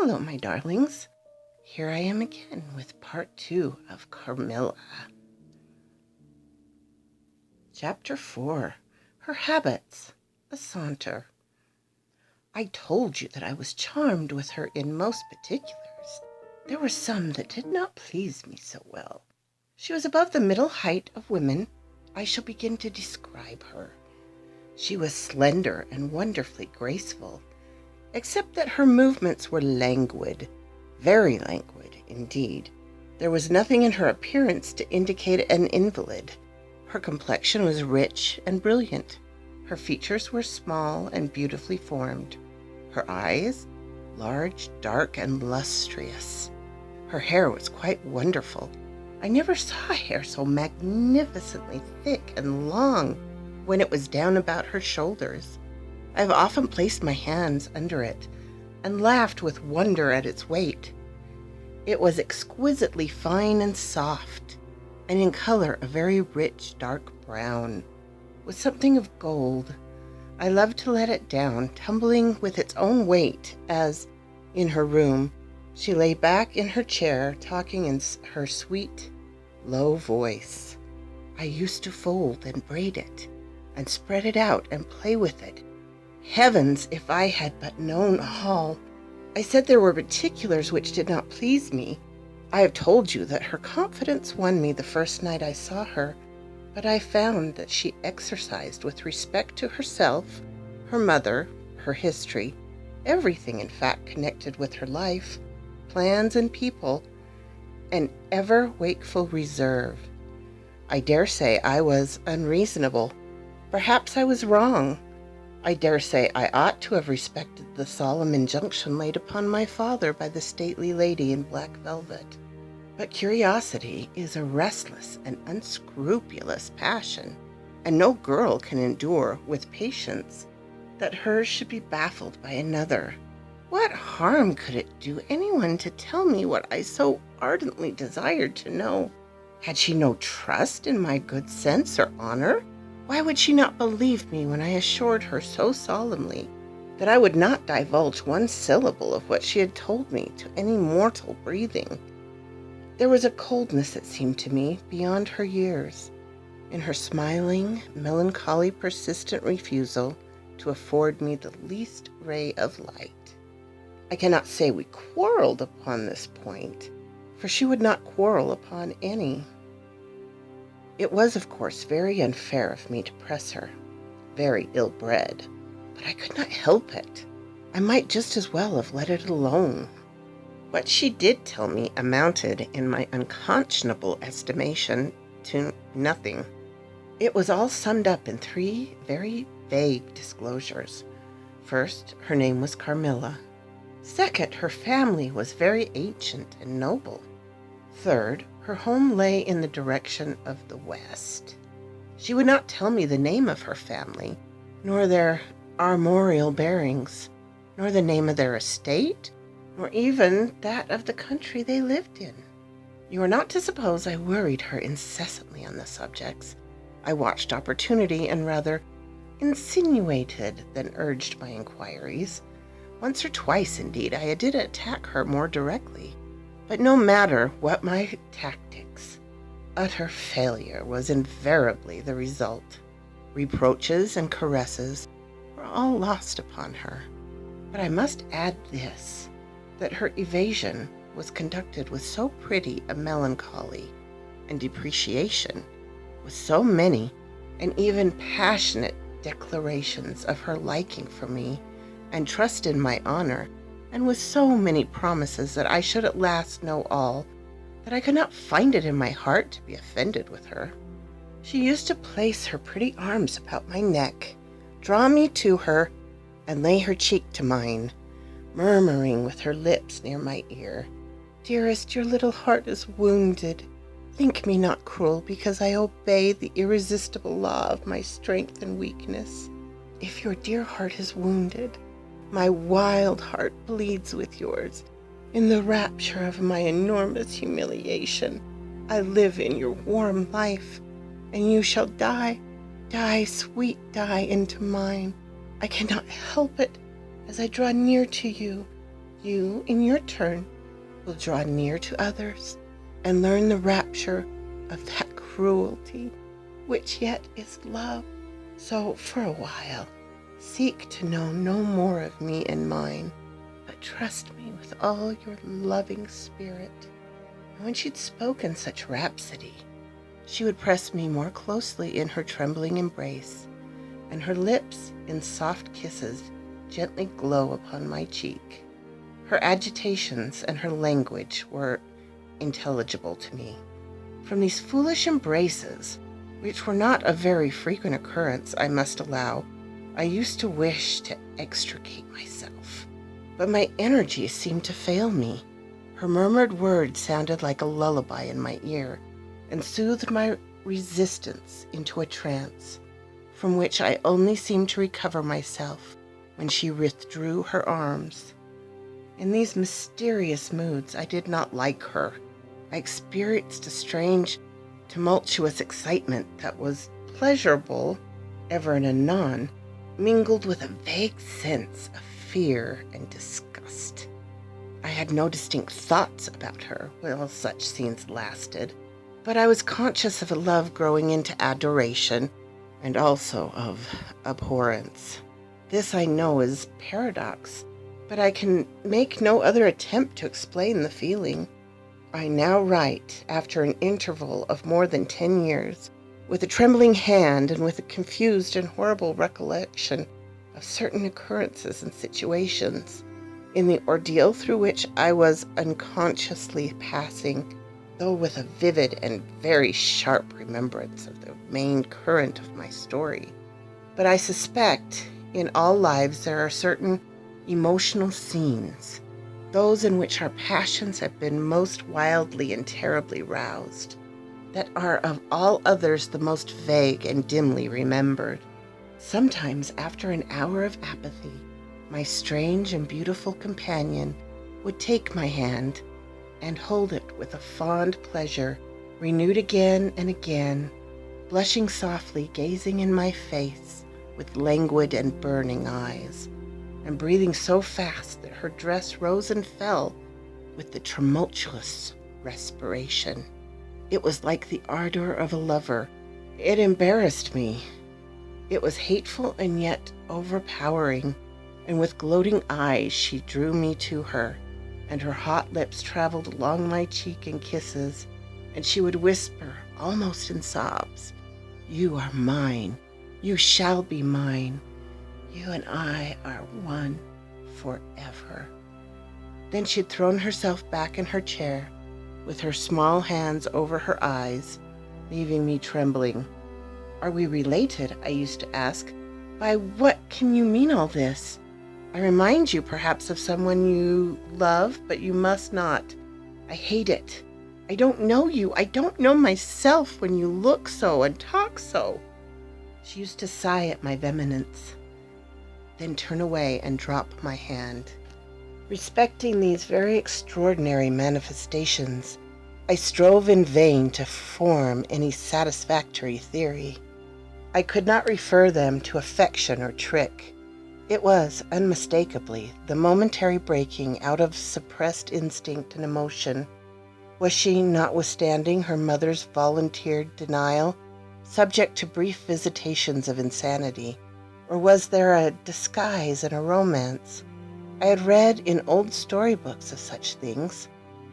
Hello, my darlings. Here I am again with part 2 of Carmilla. Chapter 4. Her Habits. A Saunter. I told you that I was charmed with her in most particulars. There were some that did not please me so well. She was above the middle height of women. I shall begin to describe her. She was slender and wonderfully graceful, except that her movements were languid, very languid indeed. There was nothing in her appearance to indicate an invalid. Her complexion was rich and brilliant. Her features were small and beautifully formed. Her eyes, large, dark, and lustrous. Her hair was quite wonderful. I never saw hair so magnificently thick and long when it was down about her shoulders. I have often placed my hands under it and laughed with wonder at its weight. It was exquisitely fine and soft, and in color a very rich dark brown, with something of gold. I loved to let it down, tumbling with its own weight as, in her room, she lay back in her chair, talking in her sweet, low voice. I used to fold and braid it, and spread it out and play with it. Heavens, if I had but known all! I said there were particulars which did not please me. I have told you that her confidence won me the first night I saw her, but I found that she exercised with respect to herself, her mother, her history, everything in fact connected with her life, plans and people, an ever-wakeful reserve. I dare say I was unreasonable. Perhaps I was wrong. I dare say I ought to have respected the solemn injunction laid upon my father by the stately lady in black velvet. But curiosity is a restless and unscrupulous passion, and no girl can endure with patience that hers should be baffled by another. What harm could it do anyone to tell me what I so ardently desired to know? Had she no trust in my good sense or honor? Why would she not believe me when I assured her so solemnly that I would not divulge one syllable of what she had told me to any mortal breathing? There was a coldness, it seemed to me, beyond her years, in her smiling, melancholy, persistent refusal to afford me the least ray of light. I cannot say we quarreled upon this point, for she would not quarrel upon any. It was, of course, very unfair of me to press her, very ill-bred, but I could not help it. I might just as well have let it alone. What she did tell me amounted, in my unconscionable estimation, to nothing. It was all summed up in 3 very vague disclosures. First, her name was Carmilla. Second, her family was very ancient and noble. Third, her home lay in the direction of the west. She would not tell me the name of her family, nor their armorial bearings, nor the name of their estate, nor even that of the country they lived in. You are not to suppose I worried her incessantly on the subjects. I watched opportunity and rather insinuated than urged my inquiries. Once or twice, indeed, I did attack her more directly. But no matter what my tactics, utter failure was invariably the result. Reproaches and caresses were all lost upon her. But I must add this, that her evasion was conducted with so pretty a melancholy, and depreciation with so many and even passionate declarations of her liking for me and trust in my honor, and with so many promises that I should at last know all, that I could not find it in my heart to be offended with her. She used to place her pretty arms about my neck, draw me to her, and lay her cheek to mine, murmuring with her lips near my ear, "Dearest, your little heart is wounded. Think me not cruel, because I obey the irresistible law of my strength and weakness. If your dear heart is wounded, my wild heart bleeds with yours. In the rapture of my enormous humiliation, I live in your warm life, and you shall die, sweet, die into mine. I cannot help it as I draw near to you, You, in your turn, will draw near to others and learn the rapture of that cruelty, which yet is love. So, for a while, seek to know no more of me and mine, but trust me with all your loving spirit." And when she'd spoken such rhapsody, she would press me more closely in her trembling embrace, and her lips in soft kisses gently glow upon my cheek. Her agitations and her language were intelligible to me. From these foolish embraces, which were not a very frequent occurrence, I must allow, I used to wish to extricate myself, but my energy seemed to fail me. Her murmured words sounded like a lullaby in my ear, and soothed my resistance into a trance, from which I only seemed to recover myself when she withdrew her arms. In these mysterious moods I did not like her. I experienced a strange, tumultuous excitement that was pleasurable ever and anon, mingled with a vague sense of fear and disgust. I had no distinct thoughts about her while such scenes lasted, but I was conscious of a love growing into adoration and also of abhorrence. This I know is paradox, but I can make no other attempt to explain the feeling. I now write, after an interval of more than 10 years, with a trembling hand and with a confused and horrible recollection of certain occurrences and situations in the ordeal through which I was unconsciously passing, though with a vivid and very sharp remembrance of the main current of my story. But I suspect in all lives there are certain emotional scenes, those in which our passions have been most wildly and terribly roused, that are of all others the most vague and dimly remembered. Sometimes, after an hour of apathy, my strange and beautiful companion would take my hand and hold it with a fond pleasure, renewed again and again, blushing softly, gazing in my face with languid and burning eyes, and breathing so fast that her dress rose and fell with the tumultuous respiration. It was like the ardor of a lover. It embarrassed me. It was hateful and yet overpowering, and with gloating eyes she drew me to her, and her hot lips traveled along my cheek in kisses, and she would whisper, almost in sobs, "You are mine. You shall be mine. You and I are one forever." Then she'd thrown herself back in her chair, with her small hands over her eyes, leaving me trembling. "Are we related?" I used to ask. "By what can you mean all this? I remind you perhaps of someone you love, but you must not. I hate it. I don't know you. I don't know myself when you look so and talk so." She used to sigh at my vehemence, then turn away and drop my hand. Respecting these very extraordinary manifestations, I strove in vain to form any satisfactory theory. I could not refer them to affection or trick. It was, unmistakably, the momentary breaking out of suppressed instinct and emotion. Was she, notwithstanding her mother's volunteered denial, subject to brief visitations of insanity, or was there a disguise and a romance? I had read in old storybooks of such things.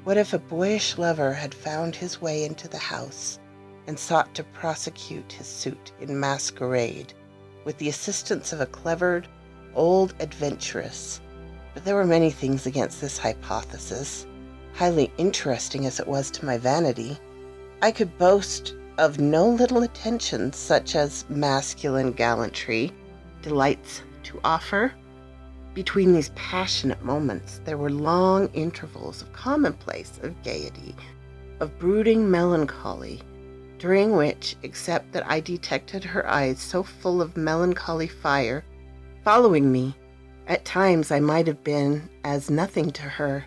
What if a boyish lover had found his way into the house and sought to prosecute his suit in masquerade, with the assistance of a clever old adventuress? But there were many things against this hypothesis, highly interesting as it was to my vanity. I could boast of no little attentions, such as masculine gallantry delights to offer. Between these passionate moments there were long intervals of commonplace, of gaiety, of brooding melancholy, during which, except that I detected her eyes so full of melancholy fire, following me, at times I might have been as nothing to her.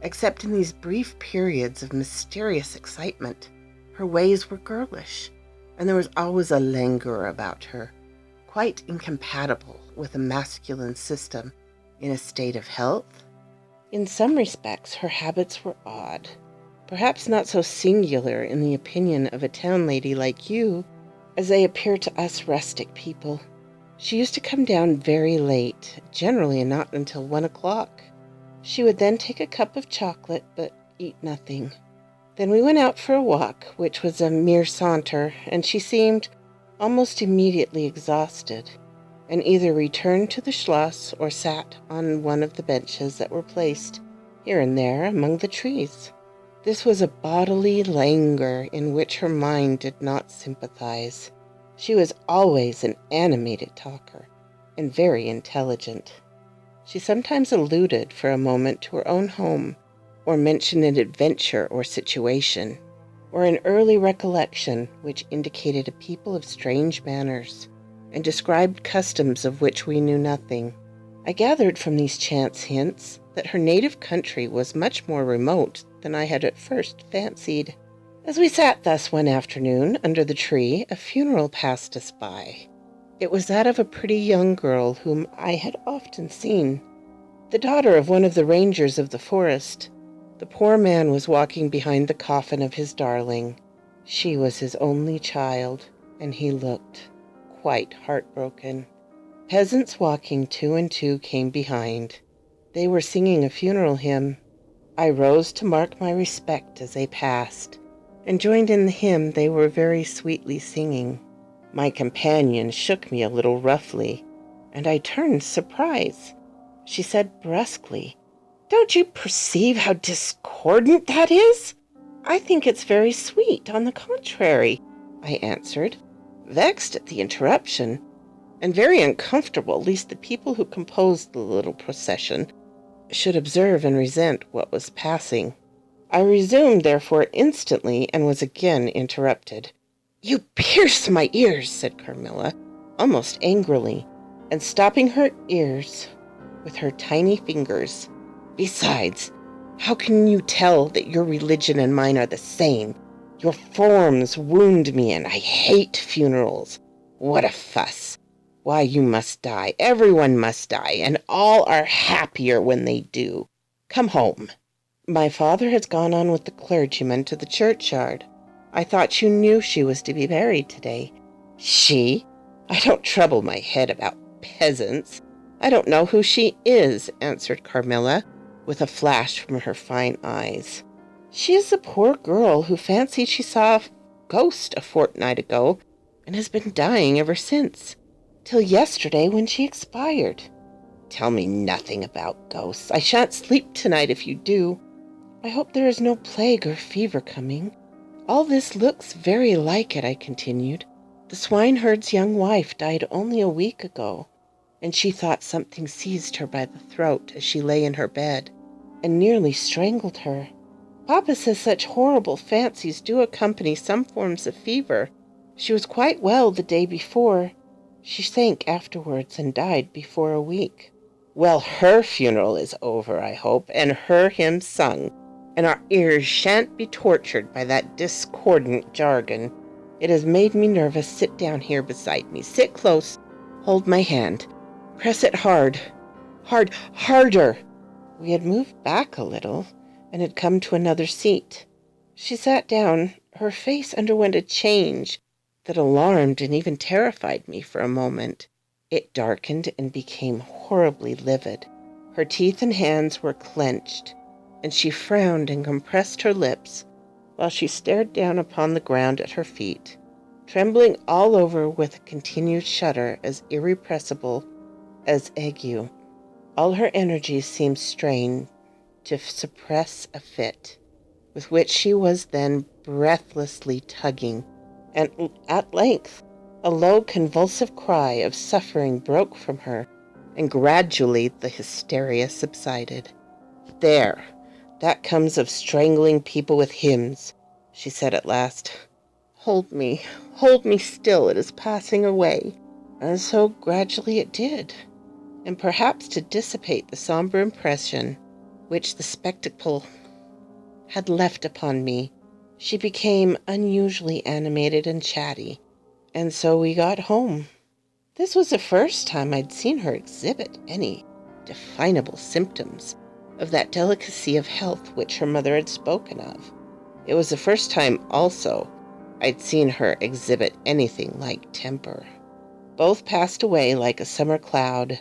Except in these brief periods of mysterious excitement, her ways were girlish, and there was always a languor about her, quite incompatible with a masculine system in a state of health In some respects, her habits were odd, perhaps not so singular in the opinion of a town lady like you as they appear to us rustic people. She used to come down very late, generally not until 1 o'clock. She would then take a cup of chocolate, but eat nothing. Then we went out for a walk, which was a mere saunter, and she seemed almost immediately exhausted, and either returned to the schloss or sat on one of the benches that were placed here and there among the trees. This was a bodily languor in which her mind did not sympathize. She was always an animated talker, and very intelligent. She sometimes alluded for a moment to her own home, or mentioned an adventure or situation, or an early recollection which indicated a people of strange manners, and described customs of which we knew nothing. I gathered from these chance hints that her native country was much more remote than I had at first fancied. As we sat thus one afternoon under the tree, a funeral passed us by. It was that of a pretty young girl whom I had often seen, the daughter of one of the rangers of the forest. The poor man was walking behind the coffin of his darling. She was his only child, and he looked quite heartbroken. Peasants walking 2 and 2 came behind. They were singing a funeral hymn. I rose to mark my respect as they passed, and joined in the hymn they were very sweetly singing. My companion shook me a little roughly, and I turned surprise. She said brusquely, "Don't you perceive how discordant that is?" "I think it's very sweet, on the contrary," I answered, vexed at the interruption, and very uncomfortable lest the people who composed the little procession should observe and resent what was passing. I resumed, therefore, instantly, and was again interrupted. "You pierce my ears," said Carmilla, almost angrily, and stopping her ears with her tiny fingers. "Besides, how can you tell that your religion and mine are the same? Your forms wound me, and I hate funerals. What a fuss! Why, you must die. Everyone must die, and all are happier when they do. Come home." "My father has gone on with the clergyman to the churchyard. I thought you knew she was to be buried today." "She? I don't trouble my head about peasants. I don't know who she is," answered Carmilla, with a flash from her fine eyes. "She is the poor girl who fancied she saw a ghost a fortnight ago, and has been dying ever since, till yesterday when she expired." "Tell me nothing about ghosts. I shan't sleep tonight if you do." "I hope there is no plague or fever coming. All this looks very like it," I continued. "The swineherd's young wife died only a week ago, and she thought something seized her by the throat as she lay in her bed, and nearly strangled her. Papa says such horrible fancies do accompany some forms of fever. She was quite well the day before. She sank afterwards and died before a week." "Well, her funeral is over, I hope, and her hymn sung, and our ears shan't be tortured by that discordant jargon. It has made me nervous. Sit down here beside me. Sit close. Hold my hand. Press it hard. Harder." We had moved back a little, and had come to another seat. She sat down. Her face underwent a change that alarmed and even terrified me for a moment. It darkened and became horribly livid. Her teeth and hands were clenched, and she frowned and compressed her lips, while she stared down upon the ground at her feet, trembling all over with a continued shudder as irrepressible as ague. All her energies seemed strained to suppress a fit, with which she was then breathlessly tugging, and at length a low convulsive cry of suffering broke from her, and gradually the hysteria subsided. "There, that comes of strangling people with hymns," she said at last. Hold me still, it is passing away." And so gradually it did, and perhaps to dissipate the somber impression which the spectacle had left upon me, she became unusually animated and chatty, and so we got home. This was the first time I'd seen her exhibit any definable symptoms of that delicacy of health which her mother had spoken of. It was the first time, also, I'd seen her exhibit anything like temper. Both passed away like a summer cloud,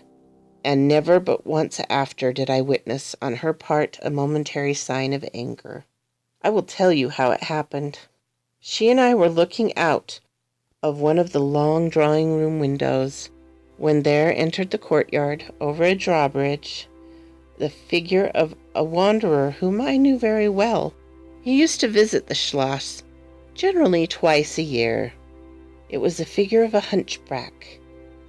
and never but once after did I witness on her part a momentary sign of anger. I will tell you how it happened. She and I were looking out of one of the long drawing-room windows, when there entered the courtyard, over a drawbridge, the figure of a wanderer whom I knew very well. He used to visit the Schloss, generally twice a year. It was the figure of a hunchback,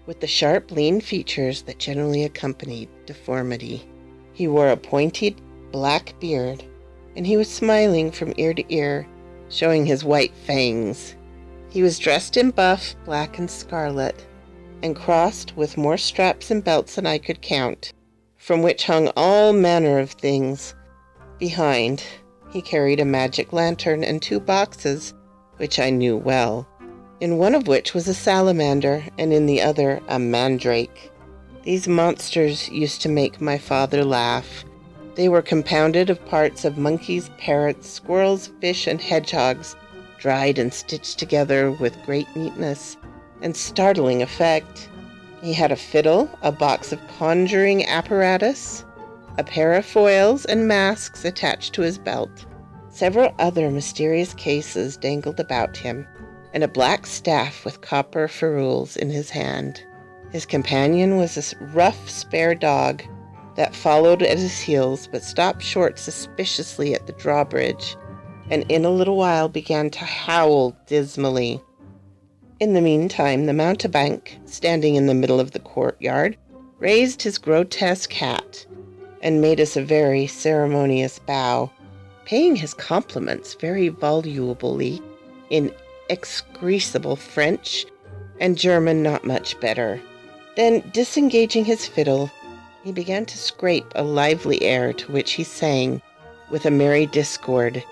with the sharp, lean features that generally accompanied deformity. He wore a pointed black beard, and he was smiling from ear to ear, showing his white fangs. He was dressed in buff, black and scarlet, and crossed with more straps and belts than I could count, from which hung all manner of things. Behind, he carried a magic lantern and 2 boxes, which I knew well, in one of which was a salamander, and in the other a mandrake. These monsters used to make my father laugh. They were compounded of parts of monkeys, parrots, squirrels, fish, and hedgehogs, dried and stitched together with great neatness and startling effect. He had a fiddle, a box of conjuring apparatus, a pair of foils and masks attached to his belt. Several other mysterious cases dangled about him, and a black staff with copper ferrules in his hand. His companion was a rough, spare dog that followed at his heels, but stopped short suspiciously at the drawbridge, and in a little while began to howl dismally. In the meantime, the mountebank, standing in the middle of the courtyard, raised his grotesque hat and made us a very ceremonious bow, paying his compliments very volubly in execrable French and German not much better. Then, disengaging his fiddle, he began to scrape a lively air to which he sang with a merry discord,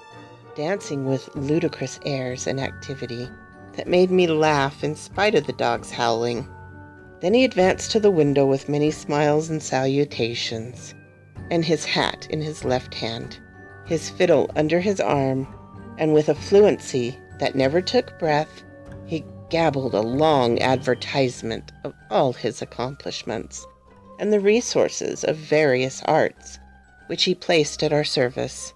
dancing with ludicrous airs and activity that made me laugh in spite of the dog's howling. Then he advanced to the window with many smiles and salutations, and his hat in his left hand, his fiddle under his arm, and with a fluency that never took breath, he gabbled a long advertisement of all his accomplishments, and the resources of various arts which he placed at our service,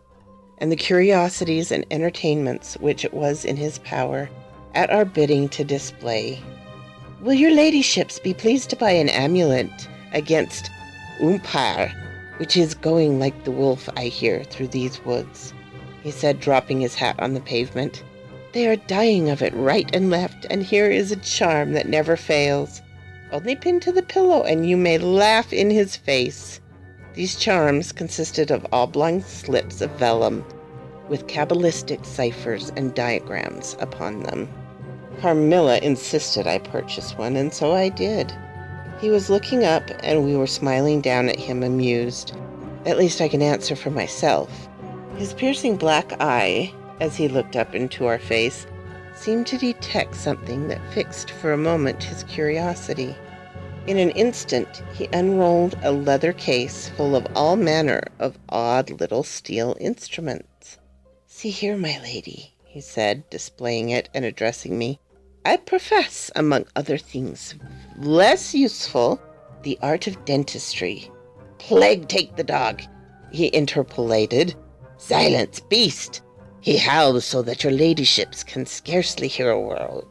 and the curiosities and entertainments which it was in his power at our bidding to display. "Will your ladyships be pleased to buy an amulet against Umpire, which is going like the wolf, I hear, through these woods?" he said, dropping his hat on the pavement. "They are dying of it right and left, and here is a charm that never fails. Only pin to the pillow, and you may laugh in his face." These charms consisted of oblong slips of vellum, with cabalistic ciphers and diagrams upon them. Carmilla insisted I purchase one, and so I did. He was looking up, and we were smiling down at him, amused. At least I can answer for myself. His piercing black eye, as he looked up into our face, seemed to detect something that fixed for a moment his curiosity. In an instant he unrolled a leather case full of all manner of odd little steel instruments. "See here, my lady," he said, displaying it and addressing me. "I profess, among other things less useful, the art of dentistry." "Plague take the dog!" he interpolated. "Silence, beast! He howls so that your ladyships can scarcely hear a word.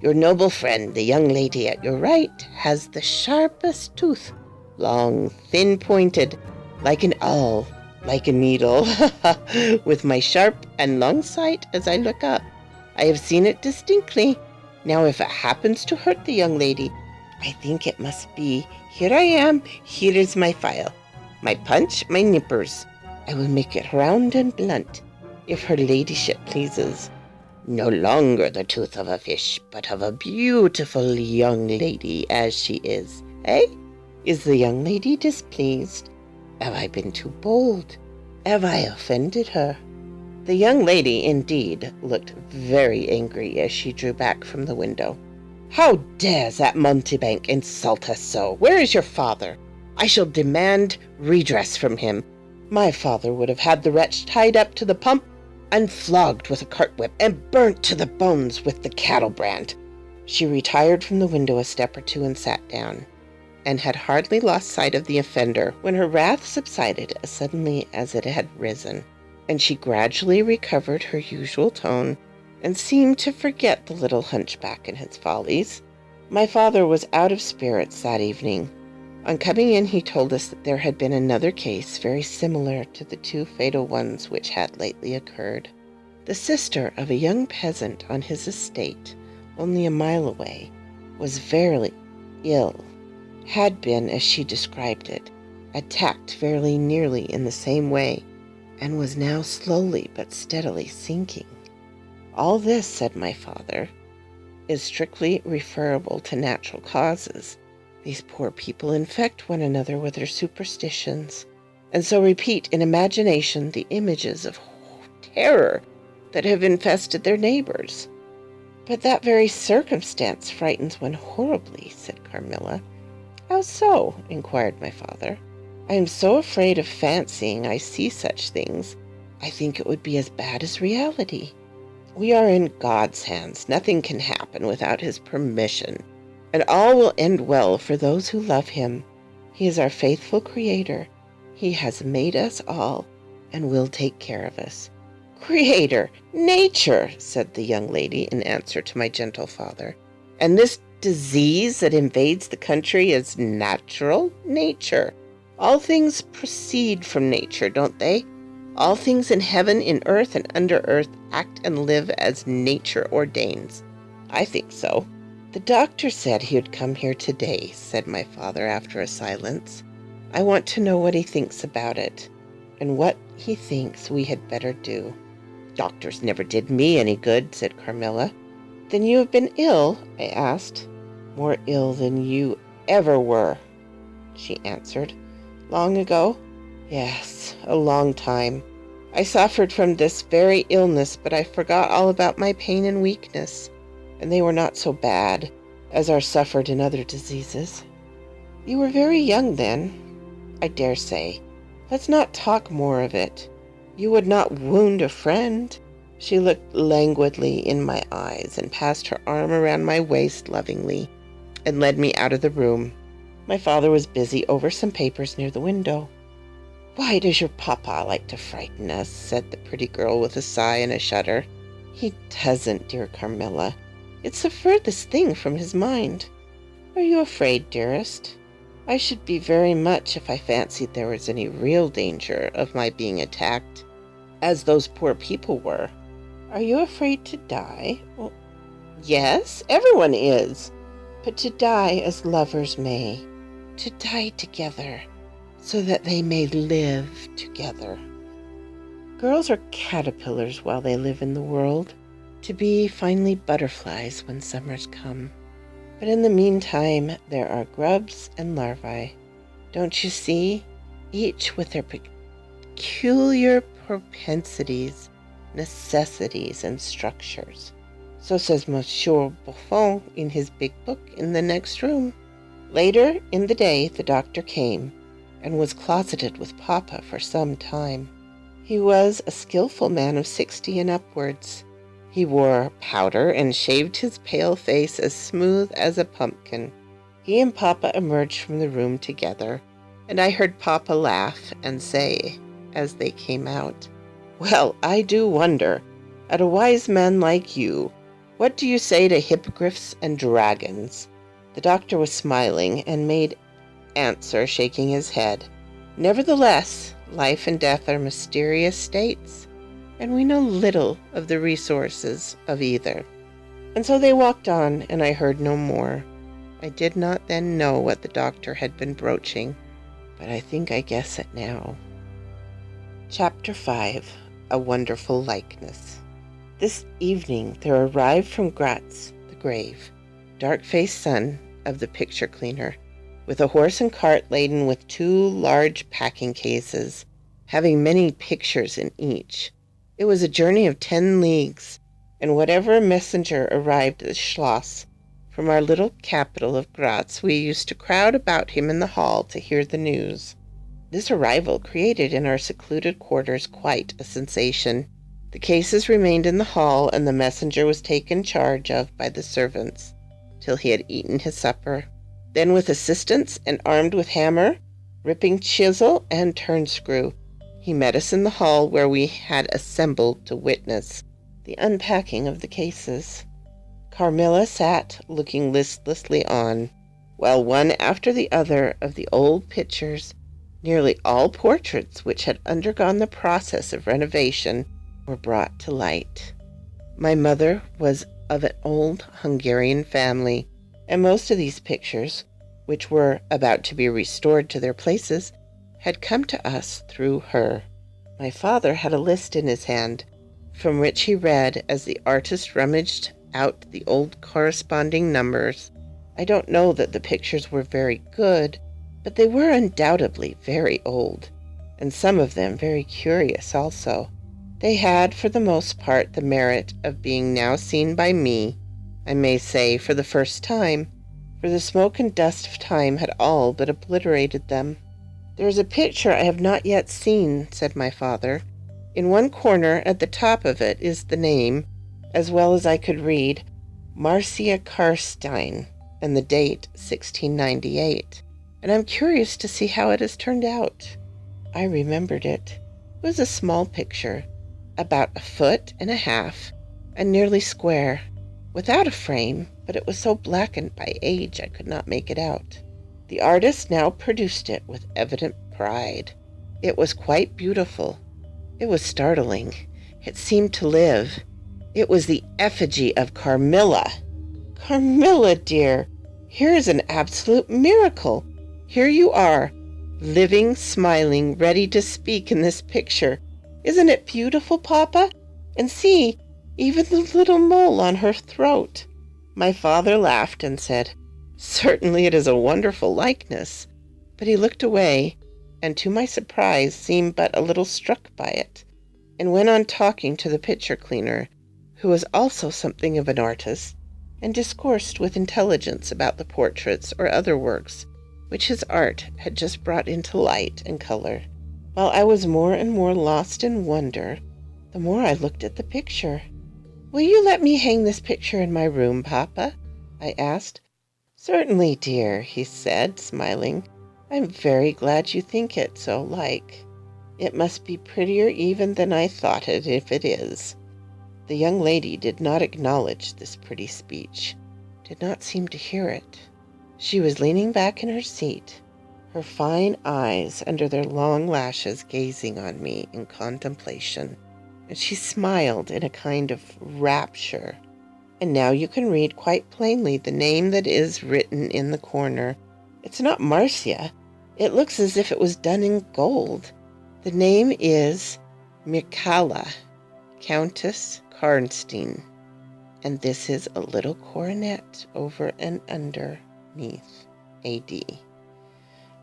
Your noble friend, the young lady at your right, has the sharpest tooth, long, thin-pointed, like an awl, like a needle, with my sharp and long sight as I look up. I have seen it distinctly. Now, if it happens to hurt the young lady, I think it must be. Here I am. Here is my file, my punch, my nippers. I will make it round and blunt, if her ladyship pleases. No longer the tooth of a fish, but of a beautiful young lady as she is. Eh? Is the young lady displeased? Have I been too bold? Have I offended her?" The young lady, indeed, looked very angry as she drew back from the window. "How dares that mountebank insult us so? Where is your father? I shall demand redress from him. My father would have had the wretch tied up to the pump and flogged with a cart whip and burnt to the bones with the cattle brand." She retired from the window a step or two and sat down, and had hardly lost sight of the offender when her wrath subsided as suddenly as it had risen, and she gradually recovered her usual tone and seemed to forget the little hunchback and his follies. My father was out of spirits that evening. On coming in, he told us that there had been another case very similar to the two fatal ones which had lately occurred. The sister of a young peasant on his estate, only a mile away, was very ill, had been, as she described it, attacked very nearly in the same way, and was now slowly but steadily sinking. All this, said my father, is strictly referable to natural causes. These poor people infect one another with their superstitions, and so repeat in imagination the images of terror that have infested their neighbors. But that very circumstance frightens one horribly, said Carmilla. How so? Inquired my father. I am so afraid of fancying I see such things. I think it would be as bad as reality. We are in God's hands. Nothing can happen without his permission, and all will end well for those who love him. He is our faithful Creator. He has made us all, and will take care of us. Creator, nature, said the young lady in answer to my gentle father. And this disease that invades the country is natural nature. All things proceed from nature, don't they? All things in heaven, in earth, and under earth act and live as nature ordains. I think so. The doctor said he would come here today, said my father after a silence. I want to know what he thinks about it, and what he thinks we had better do. Doctors never did me any good, said Carmilla. Then you have been ill? I asked. More ill than you ever were, she answered. Long ago? Yes, a long time. I suffered from this very illness, but I forgot all about my pain and weakness, and they were not so bad as are suffered in other diseases. You were very young then, I dare say. Let's not talk more of it. You would not wound a friend. She looked languidly in my eyes and passed her arm around my waist lovingly and led me out of the room. My father was busy over some papers near the window. Why does your papa like to frighten us? Said the pretty girl with a sigh and a shudder. He doesn't, dear Carmilla. It's the furthest thing from his mind. Are you afraid, dearest? I should be very much if I fancied there was any real danger of my being attacked, as those poor people were. Are you afraid to die? Well, yes, everyone is. But to die as lovers may, to die together, so that they may live together. Girls are caterpillars while they live in the world, to be finally butterflies when summers come. But in the meantime, there are grubs and larvae. Don't you see? Each with their peculiar propensities, necessities, and structures. So says Monsieur Buffon in his big book in the next room. Later in the day, the doctor came, and was closeted with Papa for some time. He was a skillful man of 60 and upwards. He wore powder and shaved his pale face as smooth as a pumpkin. He and Papa emerged from the room together, and I heard Papa laugh and say, as they came out, Well, I do wonder, at a wise man like you, what do you say to hippogriffs and dragons? The doctor was smiling and made answer, shaking his head. Nevertheless, life and death are mysterious states, and we know little of the resources of either. And so they walked on, and I heard no more. I did not then know what the doctor had been broaching, but I think I guess it now. Chapter 5. A Wonderful Likeness. This evening there arrived from Gratz, the grave, dark-faced son of the picture cleaner, with a horse and cart laden with 2 large packing cases, having many pictures in each. It was a journey of 10 leagues, and whatever messenger arrived at the Schloss from our little capital of Gratz, we used to crowd about him in the hall to hear the news. This arrival created in our secluded quarters quite a sensation. The cases remained in the hall, and the messenger was taken charge of by the servants till he had eaten his supper. Then, with assistance and armed with hammer, ripping chisel, and turnscrew, he met us in the hall where we had assembled to witness the unpacking of the cases. Carmilla sat looking listlessly on, while one after the other of the old pictures, nearly all portraits which had undergone the process of renovation, were brought to light. My mother was of an old Hungarian family, and most of these pictures, which were about to be restored to their places, had come to us through her. My father had a list in his hand, from which he read as the artist rummaged out the old corresponding numbers. I don't know that the pictures were very good, but they were undoubtedly very old, and some of them very curious also. They had, for the most part, the merit of being now seen by me, I may say, for the first time, for the smoke and dust of time had all but obliterated them. "There is a picture I have not yet seen," said my father. "In one corner at the top of it is the name, as well as I could read, Marcia Karstein, and the date 1698, and I'm curious to see how it has turned out." I remembered it. It was a small picture, about 1.5 feet, and nearly square, without a frame, but it was so blackened by age I could not make it out. The artist now produced it with evident pride. It was quite beautiful. It was startling. It seemed to live. It was the effigy of Carmilla. "Carmilla, dear, here is an absolute miracle. Here you are, living, smiling, ready to speak in this picture. Isn't it beautiful, Papa? And see, even the little mole on her throat." My father laughed and said, "Certainly it is a wonderful likeness," but he looked away, and to my surprise seemed but a little struck by it, and went on talking to the picture cleaner, who was also something of an artist, and discoursed with intelligence about the portraits or other works which his art had just brought into light and color, while I was more and more lost in wonder the more I looked at the picture. "Will you let me hang this picture in my room, Papa?" I asked. "Certainly, dear," he said, smiling. "I'm very glad you think it so like. It must be prettier even than I thought it, if it is." The young lady did not acknowledge this pretty speech, did not seem to hear it. She was leaning back in her seat, her fine eyes under their long lashes gazing on me in contemplation, and she smiled in a kind of rapture. "And now you can read quite plainly the name that is written in the corner. It's not Marcia. It looks as if it was done in gold. The name is Mircalla, Countess Karnstein, and this is a little coronet over and underneath, A.D.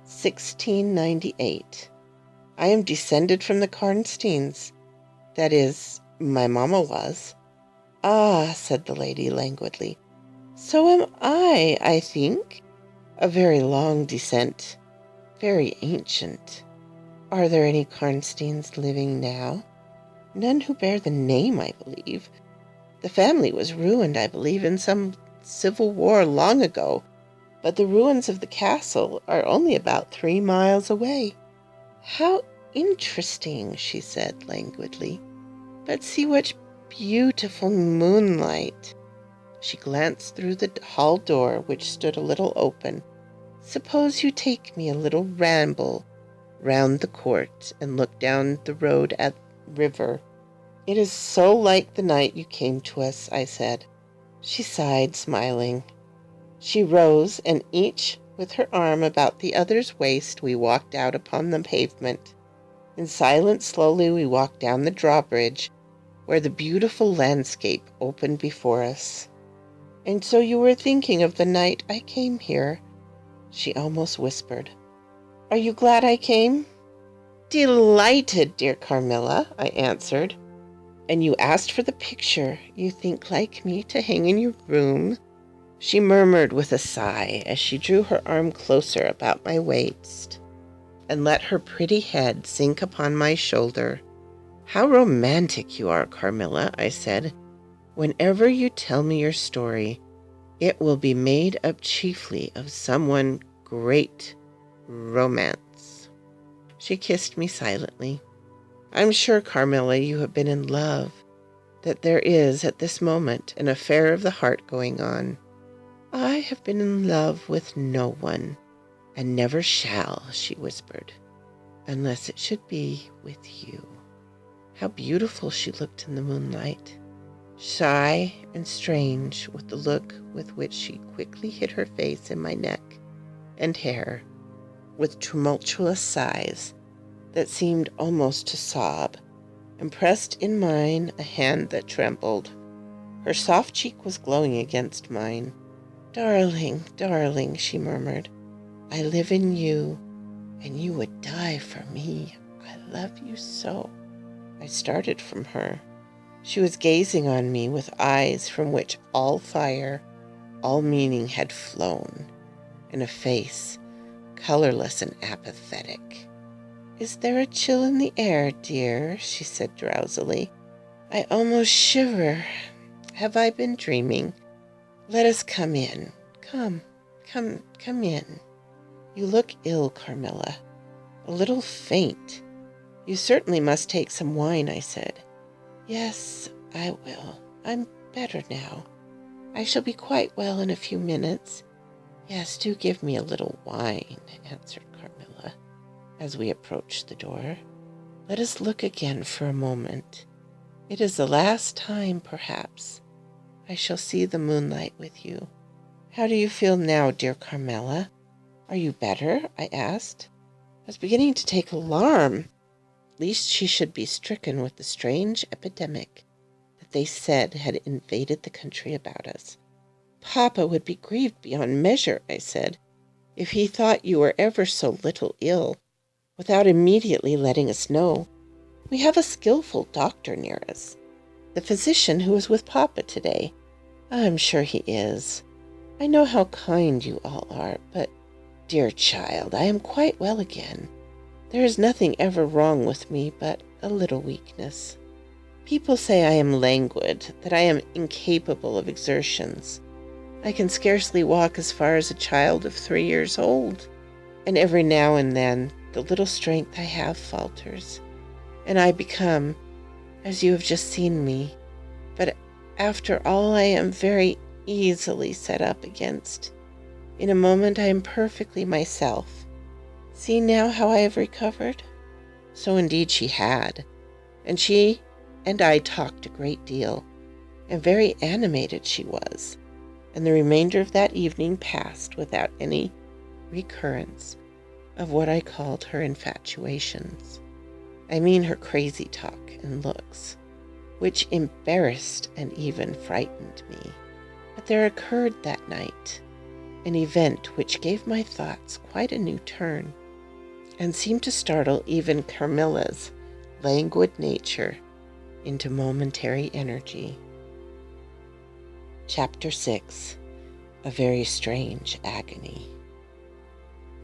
1698. I am descended from the Karnsteins. That is, my mamma was." "Ah," said the lady languidly, "so am I think. A very long descent, very ancient. Are there any Karnsteins living now?" "None who bear the name, I believe. The family was ruined, I believe, in some civil war long ago, but the ruins of the castle are only about 3 miles away." "How interesting," she said languidly. "But see what beautiful moonlight." She glanced through the hall door, which stood a little open. "Suppose you take me a little ramble round the court and look down the road at the river." "It is so like the night you came to us," I said. She sighed, smiling. She rose, and each with her arm about the other's waist, we walked out upon the pavement. In silence, slowly we walked down the drawbridge, where the beautiful landscape opened before us. "And so you were thinking of the night I came here?" she almost whispered. "Are you glad I came?" "Delighted, dear Carmilla," I answered. "And you asked for the picture you think like me to hang in your room?" She murmured with a sigh as she drew her arm closer about my waist. and let her pretty head sink upon my shoulder. "How romantic you are, Carmilla," I said. "Whenever you tell me your story, it will be made up chiefly of someone great romance." She kissed me silently. "I'm sure, Carmilla, you have been in love, that there is at this moment an affair of the heart going on." "I have been in love with no one, and never shall," she whispered, "unless it should be with you." How beautiful she looked in the moonlight, shy and strange, with the look with which she quickly hid her face in my neck and hair, with tumultuous sighs that seemed almost to sob, and pressed in mine a hand that trembled. Her soft cheek was glowing against mine. "Darling, darling," she murmured, "I live in you, and you would die for me. I love you so." I started from her. She was gazing on me with eyes from which all fire, all meaning had flown, and a face colorless and apathetic. "Is there a chill in the air, dear?" she said drowsily. "I almost shiver. Have I been dreaming? Let us come in. Come in. You look ill, Carmilla, a little faint. You certainly must take some wine," I said. "Yes, I will. I'm better now. I shall be quite well in a few minutes." "Yes, do give me a little wine," answered Carmilla, as we approached the door. "Let us look again for a moment. It is the last time, perhaps, I shall see the moonlight with you. How do you feel now, dear Carmilla? Are you better?" I asked. I was beginning to take alarm, lest she should be stricken with the strange epidemic that they said had invaded the country about us. "Papa would be grieved beyond measure," I said, "if he thought you were ever so little ill, without immediately letting us know. We have a skillful doctor near us, the physician who was with Papa today. I'm sure he is. I know how kind you all are, but, dear child, I am quite well again. There is nothing ever wrong with me but a little weakness. People say I am languid, that I am incapable of exertions. I can scarcely walk as far as a child of 3 years old, and every now and then the little strength I have falters, and I become, as you have just seen me. But after all, I am very easily set up against. In a moment I am perfectly myself. See now how I have recovered." So indeed she had, and she and I talked a great deal, and very animated she was, and the remainder of that evening passed without any recurrence of what I called her infatuations. I mean her crazy talk and looks, which embarrassed and even frightened me. But there occurred that night an event which gave my thoughts quite a new turn, and seemed to startle even Carmilla's languid nature into momentary energy. Chapter 6. A Very Strange Agony.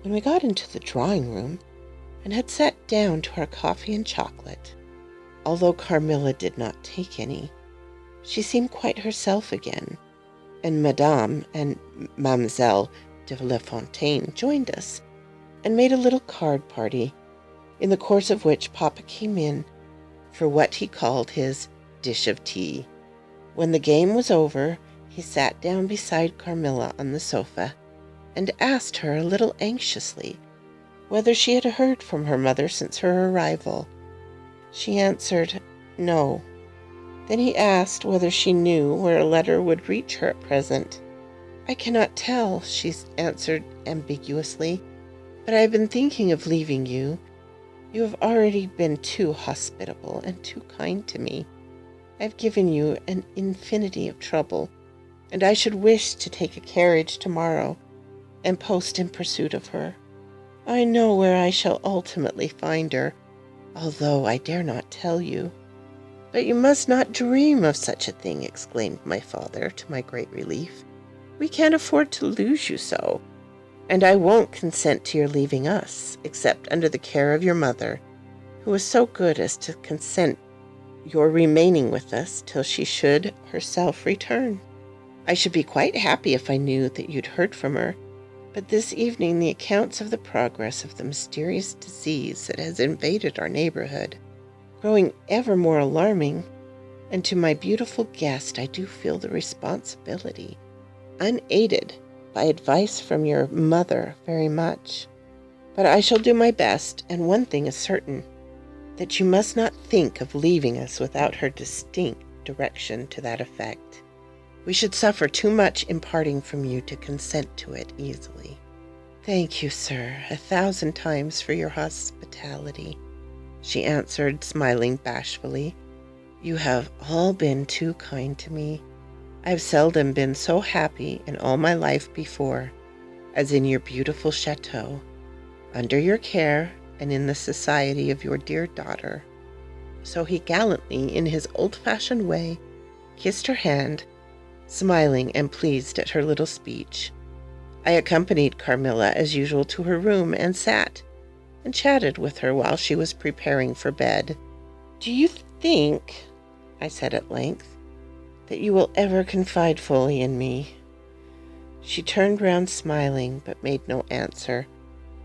When we got into the drawing room and had sat down to our coffee and chocolate, although Carmilla did not take any, she seemed quite herself again, and Madame and Mademoiselle de La Fontaine joined us, and made a little card party, in the course of which Papa came in for what he called his dish of tea. When the game was over, he sat down beside Carmilla on the sofa, and asked her a little anxiously whether she had heard from her mother since her arrival. She answered, "No." Then he asked whether she knew where a letter would reach her at present. "I cannot tell," she answered ambiguously, "but I have been thinking of leaving you. You have already been too hospitable and too kind to me. I have given you an infinity of trouble, and I should wish to take a carriage tomorrow and post in pursuit of her. I know where I shall ultimately find her, although I dare not tell you." "But you must not dream of such a thing," exclaimed my father, to my great relief. "We can't afford to lose you so, And I won't consent to your leaving us, except under the care of your mother, who was so good as to consent your remaining with us till she should herself return. I should be quite happy if I knew that you'd heard from her, but this evening the accounts of the progress of the mysterious disease that has invaded our neighborhood, growing ever more alarming, and to my beautiful guest I do feel the responsibility, unaided by advice from your mother very much. But I shall do my best, and one thing is certain, that you must not think of leaving us without her distinct direction to that effect. We should suffer too much in parting from you to consent to it easily. Thank you, sir, 1,000 times for your hospitality, she answered, smiling bashfully. You have all been too kind to me. I have seldom been so happy in all my life before as in your beautiful chateau, under your care and in the society of your dear daughter. So he gallantly, in his old-fashioned way, kissed her hand, smiling and pleased at her little speech. I accompanied Carmilla as usual to her room and sat and chatted with her while she was preparing for bed. Do you think, I said at length, that you will ever confide fully in me? She turned round smiling, but made no answer,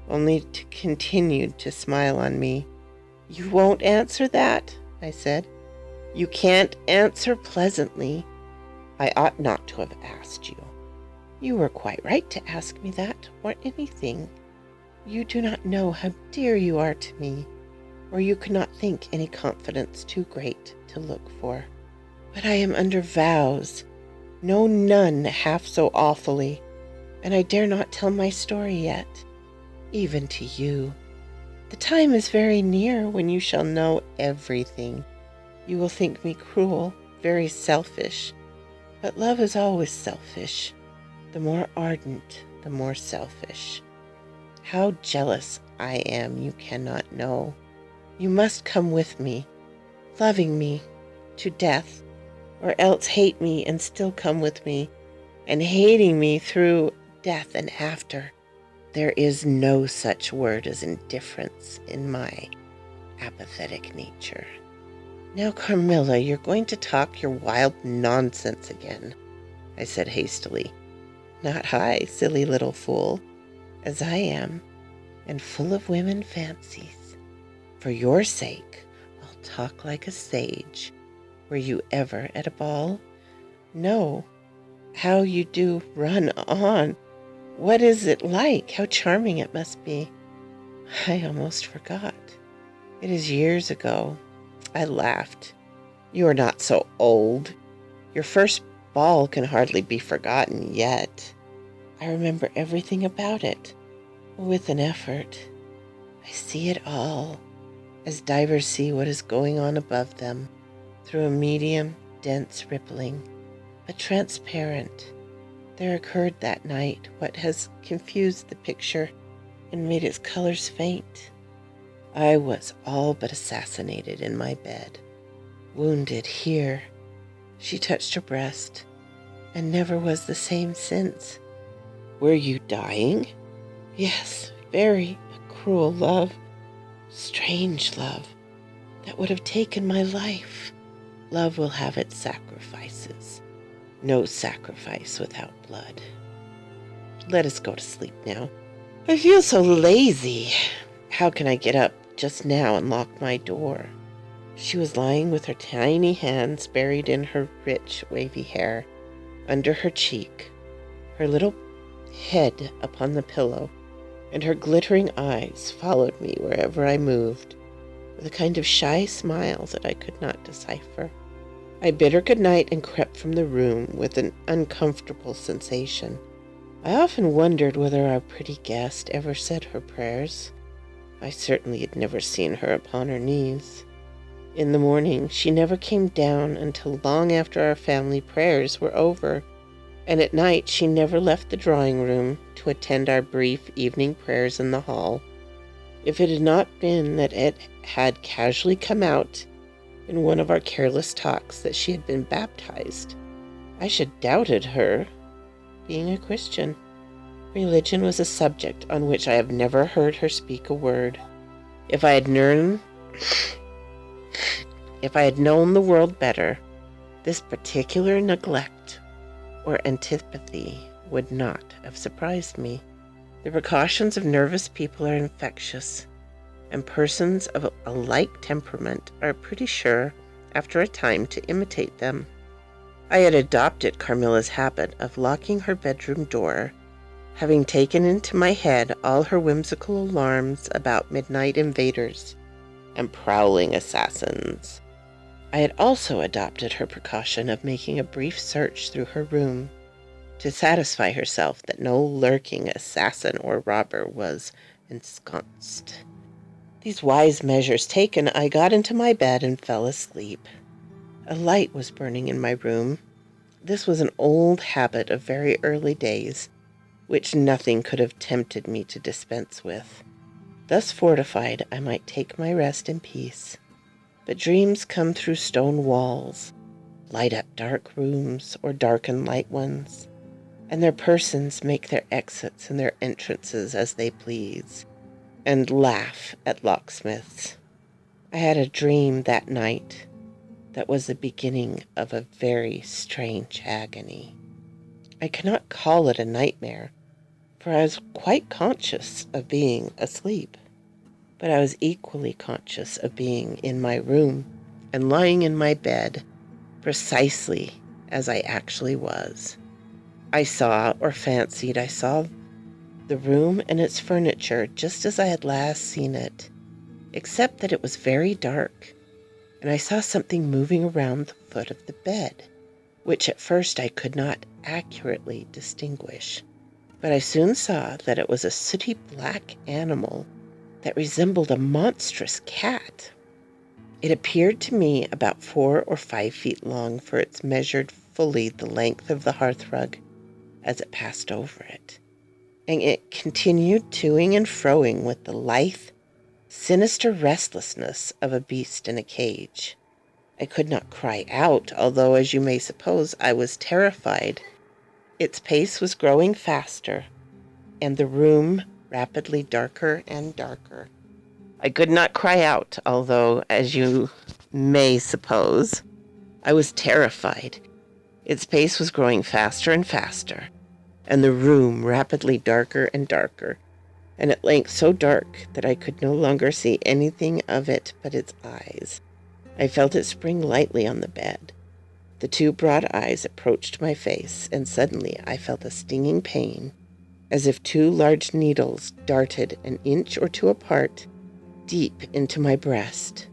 only continued to smile on me. You won't answer that, I said. You can't answer pleasantly. I ought not to have asked you. You were quite right to ask me that, or anything. You do not know how dear you are to me, or you could not think any confidence too great to look for. But I am under vows, no none half so awfully, and I dare not tell my story yet, even to you. The time is very near when you shall know everything. You will think me cruel, very selfish, but love is always selfish. The more ardent, the more selfish. How jealous I am you cannot know. You must come with me, loving me to death, or else hate me and still come with me, and hating me through death and after. There is no such word as indifference in my apathetic nature. Now, Carmilla, you're going to talk your wild nonsense again, I said hastily. Not I, silly little fool, as I am, and full of women fancies. For your sake, I'll talk like a sage. Were you ever at a ball? No. How you do run on. What is it like? How charming it must be. I almost forgot. It is years ago. I laughed. You are not so old. Your first ball can hardly be forgotten yet. I remember everything about it, with an effort. I see it all, as divers see what is going on above them, through a medium, dense rippling, but transparent. There occurred that night what has confused the picture and made its colors faint. I was all but assassinated in my bed, wounded here. She touched her breast, and never was the same since. Were you dying? Yes, very a cruel love, strange love, that would have taken my life. Love will have its sacrifices. No sacrifice without blood. Let us go to sleep now. I feel so lazy. How can I get up just now and lock my door? She was lying with her tiny hands buried in her rich, wavy hair, under her cheek, her little head upon the pillow, and her glittering eyes followed me wherever I moved, with a kind of shy smile that I could not decipher. I bid her good night and crept from the room with an uncomfortable sensation. I often wondered whether our pretty guest ever said her prayers. I certainly had never seen her upon her knees. In the morning she never came down until long after our family prayers were over, and at night she never left the drawing-room to attend our brief evening prayers in the hall. If it had not been that it had casually come out in one of our careless talks that she had been baptized, I should doubted her being a Christian. Religion was a subject on which I have never heard her speak a word. If I had known the world better, this particular neglect or antipathy would not have surprised me. The precautions of nervous people are infectious, and persons of a like temperament are pretty sure, after a time, to imitate them. I had adopted Carmilla's habit of locking her bedroom door, having taken into my head all her whimsical alarms about midnight invaders and prowling assassins. I had also adopted her precaution of making a brief search through her room to satisfy herself that no lurking assassin or robber was ensconced. These wise measures taken, I got into my bed and fell asleep. A light was burning in my room. This was an old habit of very early days, which nothing could have tempted me to dispense with. Thus fortified, I might take my rest in peace. But dreams come through stone walls, light up dark rooms or darken light ones, and their persons make their exits and their entrances as they please, and laugh at locksmiths. I had a dream that night that was the beginning of a very strange agony. I cannot call it a nightmare, for I was quite conscious of being asleep, but I was equally conscious of being in my room and lying in my bed precisely as I actually was. I saw, or fancied I saw, the room and its furniture just as I had last seen it, except that it was very dark, and I saw something moving around the foot of the bed, which at first I could not accurately distinguish. But I soon saw that it was a sooty black animal that resembled a monstrous cat. It appeared to me about 4 or 5 feet long, for it measured fully the length of the hearthrug as it passed over it, and it continued toing and froing with the lithe, sinister restlessness of a beast in a cage. I could not cry out, although, as you may suppose, I was terrified. Its pace was growing faster, and the room rapidly darker and darker. I could not cry out, although, as you may suppose, I was terrified. Its pace was growing faster and faster, and the room rapidly darker and darker, and at length so dark that I could no longer see anything of it but its eyes. I felt it spring lightly on the bed. The 2 broad eyes approached my face, and suddenly I felt a stinging pain, as if 2 large needles darted an inch or 2 apart, deep into my breast.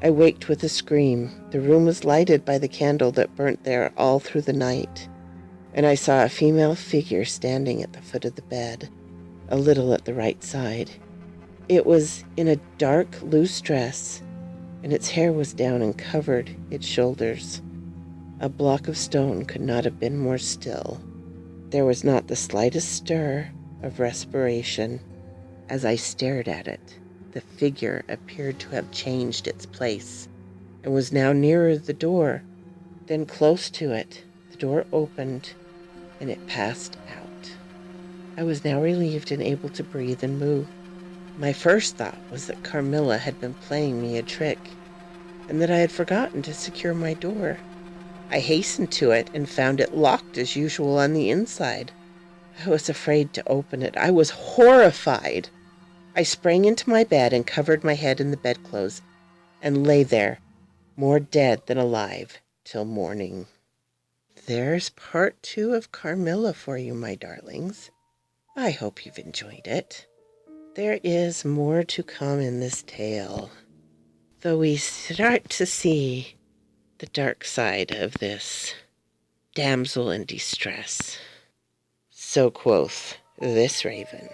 I waked with a scream. The room was lighted by the candle that burnt there all through the night, and I saw a female figure standing at the foot of the bed, a little at the right side. It was in a dark, loose dress, and its hair was down and covered its shoulders. A block of stone could not have been more still. There was not the slightest stir of respiration. As I stared at it, the figure appeared to have changed its place, and was now nearer the door. Then close to it, the door opened, and it passed out. I was now relieved and able to breathe and move. My first thought was that Carmilla had been playing me a trick, and that I had forgotten to secure my door. I hastened to it and found it locked as usual on the inside. I was afraid to open it. I was horrified. I sprang into my bed and covered my head in the bedclothes, and lay there, more dead than alive, till morning. There's part 2 of Carmilla for you, my darlings. I hope you've enjoyed it. There is more to come in this tale, though we start to see the dark side of this damsel in distress. So quoth this raven.